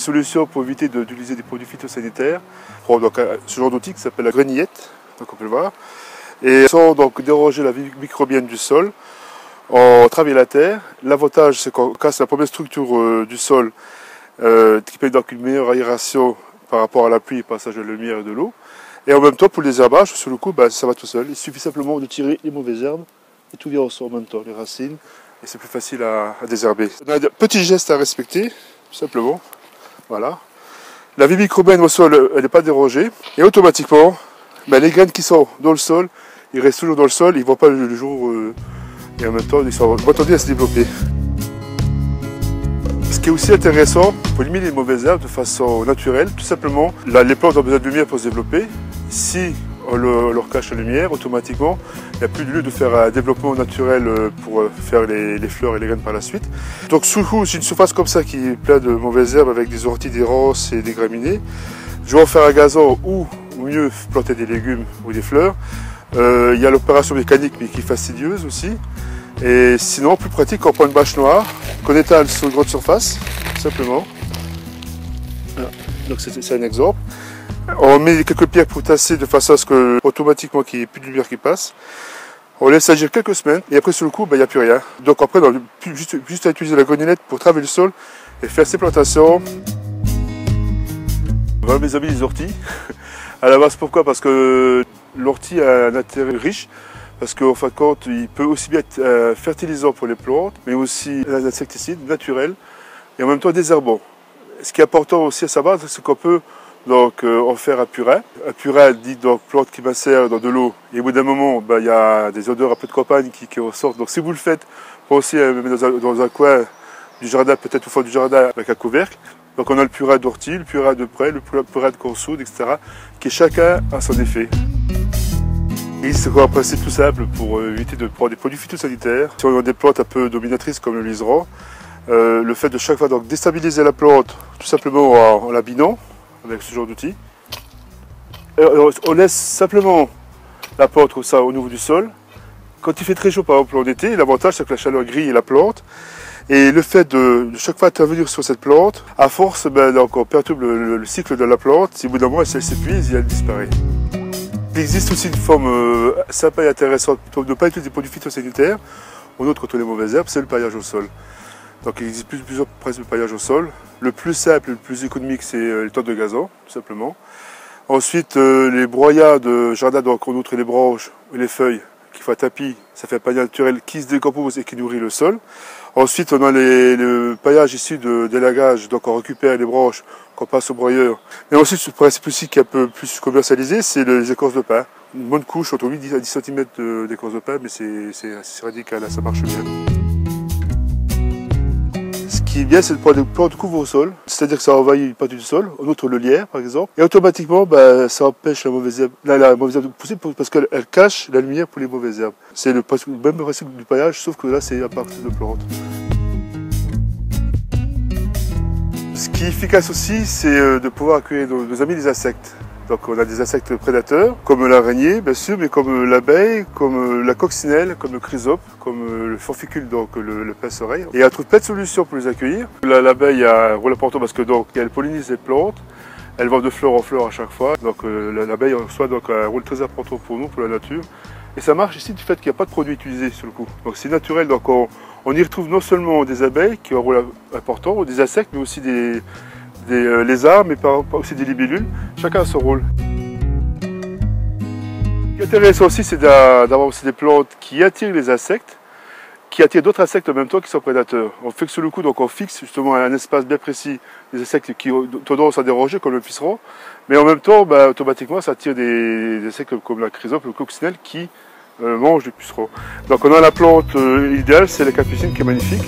solutions pour éviter d'utiliser des produits phytosanitaires. Donc, ce genre d'outil qui s'appelle la grenillette, donc on peut le voir. Et sans donc déranger la vie microbienne du sol, on travaille la terre. L'avantage, c'est qu'on casse la première structure du sol, qui permet donc une meilleure aération par rapport à la pluie et passage de la lumière et de l'eau. Et en même temps, pour les herbages, sur le coup, ça va tout seul. Il suffit simplement de tirer les mauvaises herbes et tout vient en même temps, les racines, et c'est plus facile à désherber. On a des petits gestes à respecter, tout simplement. Voilà. La vie microbienne au sol, elle n'est pas dérangée. Et automatiquement, les graines qui sont dans le sol, ils restent toujours dans le sol, ils ne voient pas le jour, et en même temps, ils sont attendus à se développer. Ce qui est aussi intéressant, pour éliminer les mauvaises herbes de façon naturelle, tout simplement, les plantes ont besoin de lumière pour se développer. Si on leur cache la lumière, automatiquement, il n'y a plus de lieu de faire un développement naturel pour faire les fleurs et les graines par la suite. Donc sous une surface comme ça qui est pleine de mauvaises herbes avec des orties, des ronces et des graminées, je vais en faire un gazon ou mieux planter des légumes ou des fleurs. Il y a l'opération mécanique mais qui est fastidieuse aussi. Et sinon, plus pratique, on prend une bâche noire qu'on étale sur une grande surface, simplement. Voilà. Donc c'est un exemple. On met quelques pierres pour tasser de façon à ce que automatiquement qu'il n'y ait plus de lumière qui passe. On laisse agir quelques semaines et après sur le coup, il n'y a plus rien. Donc après, on a juste à utiliser la grenillette pour travailler le sol et faire ses plantations. Voilà mes amis les orties. À la base, pourquoi? Parce que l'ortie a un intérêt riche. Parce qu'en fin de compte, il peut aussi bien être fertilisant pour les plantes, mais aussi un insecticide naturel et en même temps désherbant. Ce qui est important aussi à savoir, c'est qu'on peut donc en faire un purin. Un purin dit donc plante qui macère dans de l'eau. Et au bout d'un moment, il y a des odeurs un peu de campagne qui ressortent. Donc si vous le faites, pensez à le mettre dans un coin du jardin, peut-être au fond du jardin avec un couvercle. Donc on a le purin d'ortie, le purin de prêle, le purin de consoude, etc. qui chacun a son effet. Et c'est un principe tout simple pour éviter de prendre des produits phytosanitaires. Si on a des plantes un peu dominatrices comme le liseran, le fait de chaque fois donc déstabiliser la plante tout simplement en la binant avec ce genre d'outil. On laisse simplement la plante comme ça au niveau du sol. Quand il fait très chaud par exemple en été, l'avantage c'est que la chaleur grille la plante. Et le fait de chaque fois intervenir sur cette plante, à force donc on perturbe le cycle de la plante. Si au bout d'un moment elle s'épuise, elle disparaît. Il existe aussi une forme sympa et intéressante de ne pas utiliser des produits phytosanitaires, en outre contre les mauvaises herbes, c'est le paillage au sol. Donc il existe plusieurs principes de paillage au sol. Le plus simple, le plus économique, c'est les tonnes de gazon, tout simplement. Ensuite, les broyats de jardin, donc en outre les branches et les feuilles, qui font un tapis, ça fait un paillage naturel qui se décompose et qui nourrit le sol. Ensuite, on a le paillage issu d'élagage, donc on récupère les branches qu'on passe au broyeur. Et ensuite, ce principe aussi qui est un peu plus commercialisé, c'est les écorces de pin. Une bonne couche, entre 8 à 10 cm d'écorce de pin, mais c'est radical, ça marche bien. Ce qui est bien, c'est de prendre des plantes couvre-sol, c'est-à-dire que ça envahit une partie du sol, en outre le lierre par exemple, et automatiquement ça empêche la mauvaise herbe de pousser parce qu'elle cache la lumière pour les mauvaises herbes. C'est le même principe du paillage, sauf que là c'est à partir de plantes. Ce qui est efficace aussi, c'est de pouvoir accueillir nos amis les insectes. Donc on a des insectes prédateurs, comme l'araignée bien sûr, mais comme l'abeille, comme la coccinelle, comme le chrysope, comme le forficule, donc le pince-oreille. Et elle trouve plein de solutions pour les accueillir. L'abeille a un rôle important parce que donc elle pollinise les plantes, elle va de fleur en fleur à chaque fois. Donc l'abeille en soi donc un rôle très important pour nous, pour la nature. Et ça marche ici du fait qu'il n'y a pas de produits utilisés sur le coup. Donc c'est naturel, donc on y retrouve non seulement des abeilles qui ont un rôle important, des insectes, mais aussi des lézards, mais pas aussi des libellules. Chacun a son rôle. Ce qui est intéressant aussi, c'est d'avoir aussi des plantes qui attirent les insectes, qui attirent d'autres insectes en même temps qui sont prédateurs. On fait que sur le coup, donc on fixe justement un espace bien précis des insectes qui ont tendance à déranger, comme le puceron, mais en même temps, automatiquement, ça attire des insectes comme la chrysope ou le coccinelle qui mangent du puceron. Donc on a la plante idéale, c'est la capucine qui est magnifique.